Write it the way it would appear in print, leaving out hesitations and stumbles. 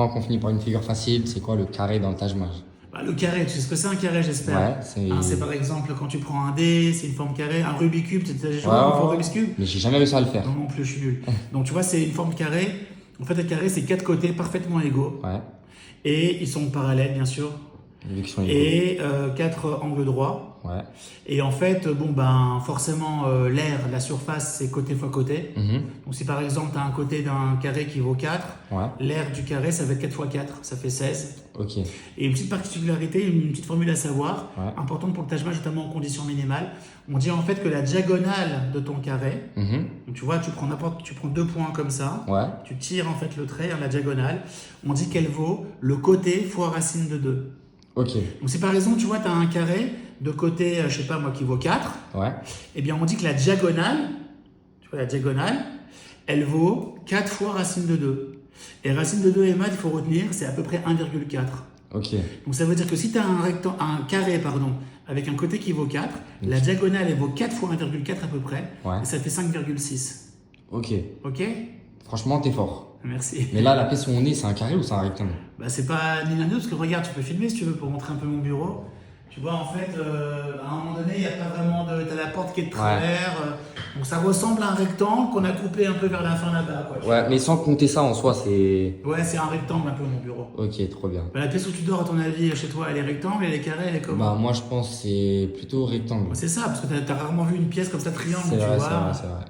Quand on finit par une figure facile, c'est quoi le carré dans le Taj Mahal? Bah, le carré, tu sais ce que c'est un carré, j'espère. Ouais, c'est. Hein, c'est par exemple quand tu prends un dé, c'est une forme carrée, un Rubik's Cube, tu as déjà Ouais, joué au ouais, ouais. Rubik's Cube? Mais j'ai jamais réussi à le faire. Non, non plus, je suis nul. Donc tu vois, c'est une forme carrée. En fait, le carré, c'est quatre côtés parfaitement égaux. Ouais. Et ils sont parallèles, bien sûr. Vu qu'ils sont égaux. Et quatre angles droits. Ouais. Et en fait, bon, ben, forcément, l'air, la surface, c'est côté fois côté. Mhm. Donc si par exemple, tu as un côté d'un carré qui vaut 4, Ouais. l'air du carré, ça va être 4 fois 4, ça fait 16. Ok. Et une petite particularité, une petite formule à savoir, Ouais. importante pour le Taj Mahal, notamment en conditions minimales. On dit en fait que la diagonale de ton carré, Mhm. donc tu vois, tu prends 2 points comme ça, Ouais. tu tires en fait le trait, hein, la diagonale, on dit qu'elle vaut le côté fois racine de 2. Ok. Donc si par exemple, tu vois, tu as un carré de côté, je sais pas moi, qui vaut 4, Ouais. eh bien on dit que la diagonale, tu vois la diagonale, elle vaut 4 fois racine de 2. Et racine de 2 et maths, il faut retenir, c'est à peu près 1,4. Ok. Donc ça veut dire que si tu as un carré avec un côté qui vaut 4, la diagonale elle vaut 4 fois 1,4 à peu près, Ouais. et ça fait 5,6. Ok. Ok? Franchement, t'es fort. Merci. Mais là, la pièce où on est, c'est un carré ou c'est un rectangle? Bah, c'est pas ni l'un ni l'autre, parce que regarde, tu peux filmer si tu veux pour montrer un peu mon bureau. Tu vois, en fait, à un moment donné, il n'y a pas vraiment de. Tu as la porte qui est de travers. Donc ça ressemble à un rectangle qu'on a coupé un peu vers la fin là-bas. Quoi, tu Ouais, vois. mais sans compter ça en soi, c'est. Ouais, c'est un rectangle un peu mon bureau. Ok, trop bien. Bah, la pièce où tu dors, à ton avis, chez toi, elle est rectangle, elle est carrée, elle est comment? Bah, moi, je pense que c'est plutôt rectangle. Bah, c'est ça, parce que tu as rarement vu une pièce comme ça, triangle, C'est tu vrai, vois. c'est vrai, c'est vrai.